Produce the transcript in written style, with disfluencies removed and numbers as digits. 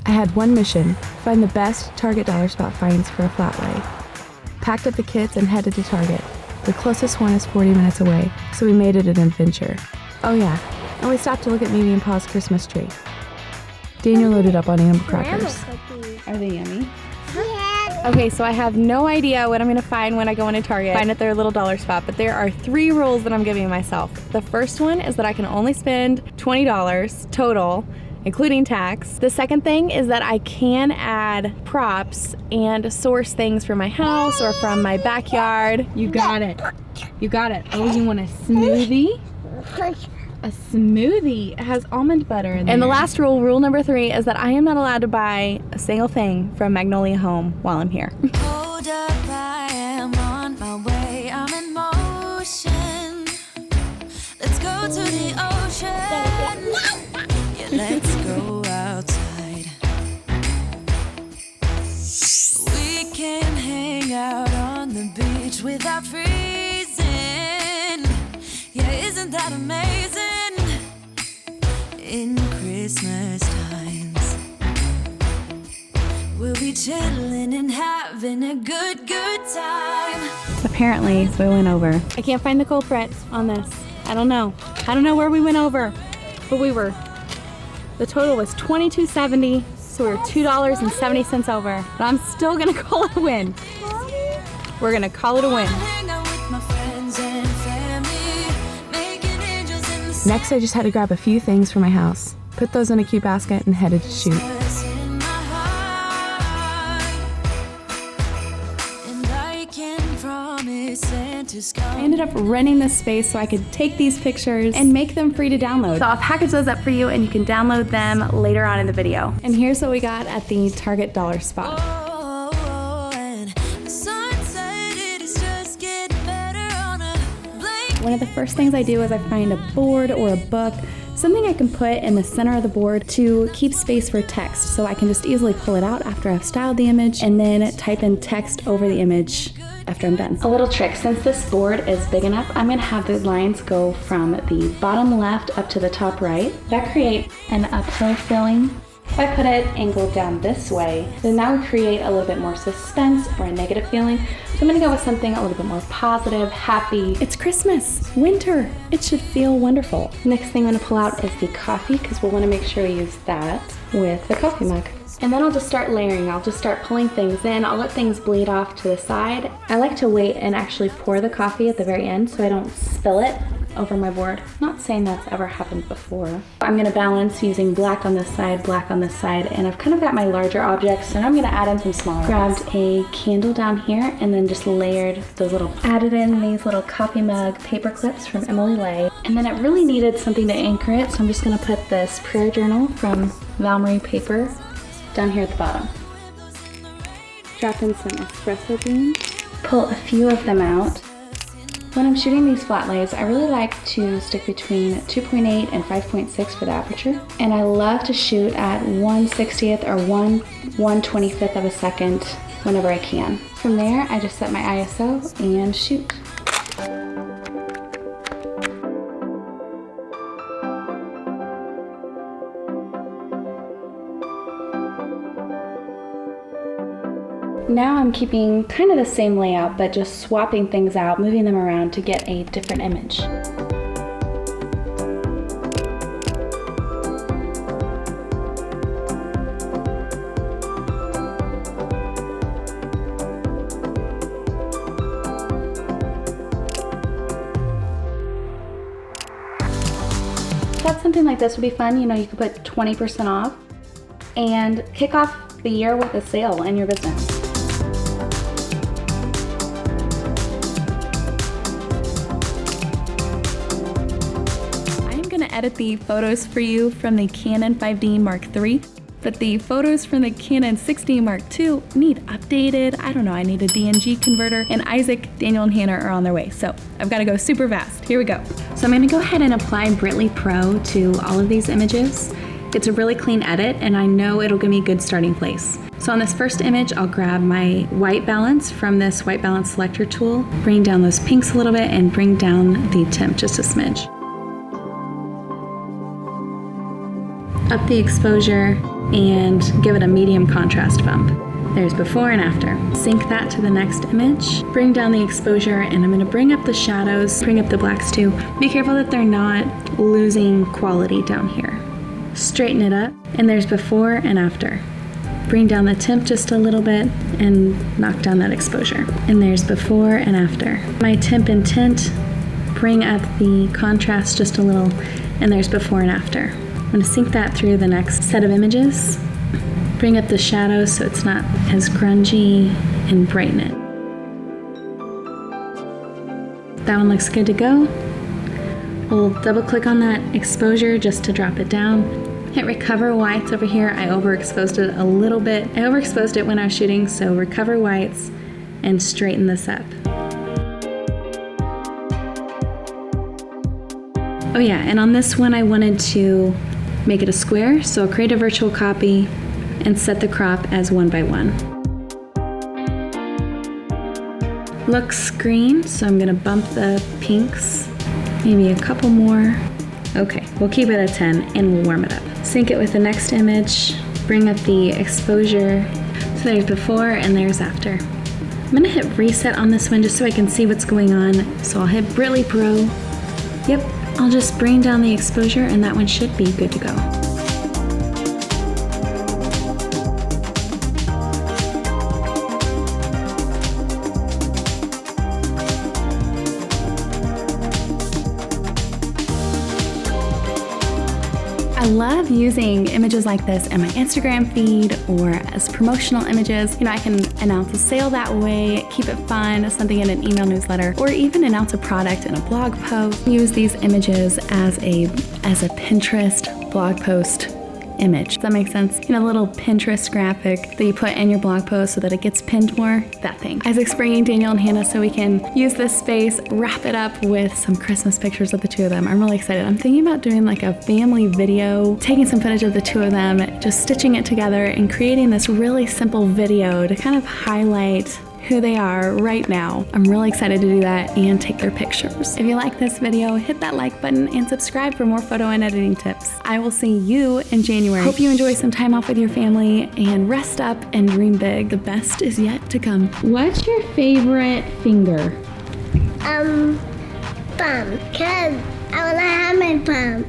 I had one mission, find the best Target dollar spot finds for a flat lay. Packed up the kits and headed to Target. The closest one is 40 minutes away, so we made it an adventure. Oh yeah, and we stopped to look at Mimi and Pa's Christmas tree. Daniel loaded up on animal crackers. Are they yummy? Yeah. Okay, so I have no idea what I'm gonna find when I go into Target, find at their little dollar spot, but there are 3 rules that I'm giving myself. The first one is that I can only spend $20 total, including tax. The second thing is that I can add props and source things from my house or from my backyard. You got it. You got it. Oh, you want a smoothie? A smoothie. It has almond butter in there. And the last rule, rule number 3, is that I am not allowed to buy a single thing from Magnolia Home while I'm here. Hold up, I am on my way. I'm in motion. Let's go to the ocean. Yeah, let's go outside. We can hang out on the beach without freezing. Yeah, isn't that amazing? In Christmas times, we'll be chilling and having a good time. Apparently, so we went over. I can't find the culprit on this. I don't know. I don't know where we went over, but we were. The total was $22.70, so we were $2.70 over. But I'm still gonna call it a win. We're gonna call it a win. Hang out with my friends and family, making angels in the Next, I just had to grab a few things for my house, put those in a cute basket, and headed to shoot. stars in my heart. And I can promise Santa's I coming. ended up renting this space so I could take these pictures and make them free to download. So I'll package those up for you and you can download them later on in the video. And here's what we got at the Target dollar spot. Oh, and the sun said it is just getting better on a blank. One of the first things I do is I find a board or a book, something I can put in the center of the board to keep space for text, so I can just easily pull it out after I've styled the image and then type in text over the image after I'm done. A little trick, since this board is big enough, I'm gonna have the lines go from the bottom left up to the top right. That creates an uphill feeling. If I put it angled down this way, then that would create a little bit more suspense or a negative feeling. So I'm gonna go with something a little bit more positive, happy. It's Christmas, winter. It should feel wonderful. Next thing I'm gonna pull out is the coffee, because we'll wanna make sure we use that with the coffee mug. And then I'll just start layering. I'll just start pulling things in. I'll let things bleed off to the side. I like to wait and actually pour the coffee at the very end so I don't spill it over my board. I'm not saying that's ever happened before. I'm gonna balance using black on this side, black on this side, and I've kind of got my larger objects, so now I'm gonna add in some smaller ones. Grabbed a candle down here and then just layered those added in these little coffee mug paper clips from Emily Lay. And then it really needed something to anchor it, so I'm just gonna put this prayer journal from Val Marie paper down here at the bottom. Drop in some espresso beans, pull a few of them out. When I'm shooting these flat lays, I really like to stick between 2.8 and 5.6 for the aperture. And I love to shoot at 1/60th or 1/125th of a second whenever I can. From there, I just set my ISO and shoot. Now I'm keeping kind of the same layout, but just swapping things out, moving them around to get a different image. Thought something like this would be fun. You know, you could put 20% off and kick off the year with a sale in your business. Edit the photos for you from the Canon 5D Mark III, but the photos from the Canon 6D Mark II need updated. I don't know, I need a DNG converter, and Isaac, Daniel, and Hannah are on their way, so I've got to go super fast. Here we go. So I'm going to go ahead and apply Brittley Pro to all of these images. It's a really clean edit, and I know it'll give me a good starting place. So on this first image, I'll grab my white balance from this white balance selector tool, bring down those pinks a little bit, and bring down the temp just a smidge. Up the exposure, and give it a medium contrast bump. There's before and after. Sync that to the next image. Bring down the exposure, and I'm gonna bring up the shadows, bring up the blacks too. Be careful that they're not losing quality down here. Straighten it up, and there's before and after. Bring down the temp just a little bit and knock down that exposure. And there's before and after. My temp and tint, bring up the contrast just a little, and there's before and after. I'm gonna sync that through the next set of images. Bring up the shadows so it's not as grungy, and brighten it. That one looks good to go. We'll double click on that exposure just to drop it down. Hit recover whites over here. I overexposed it a little bit. I overexposed it when I was shooting, so recover whites and straighten this up. Oh yeah, and on this one I wanted to make it a square, so I'll create a virtual copy and set the crop as 1:1. Looks green, so I'm gonna bump the pinks, maybe a couple more. Okay, we'll keep it at 10 and we'll warm it up. Sync it with the next image, bring up the exposure. So there's before and there's after. I'm gonna hit reset on this one just so I can see what's going on. So I'll hit Brittley Pro. Yep, I'll just bring down the exposure and that one should be good to go. I love using images like this in my Instagram feed or as promotional images. You know, I can announce a sale that way, keep it fun, something in an email newsletter, or even announce a product in a blog post. Use these images as a Pinterest blog post image. Does that make sense? You know, a little Pinterest graphic that you put in your blog post so that it gets pinned more, that thing. Isaac's bringing Daniel and Hannah so we can use this space, wrap it up with some Christmas pictures of the two of them. I'm really excited. I'm thinking about doing like a family video, taking some footage of the two of them, just stitching it together and creating this really simple video to kind of highlight who they are right now. I'm really excited to do that and take their pictures. If you like this video, hit that like button and subscribe for more photo and editing tips. I will see you in January. Hope you enjoy some time off with your family and rest up and dream big. The best is yet to come. What's your favorite finger? Thumb, 'cause I wanna have my thumb.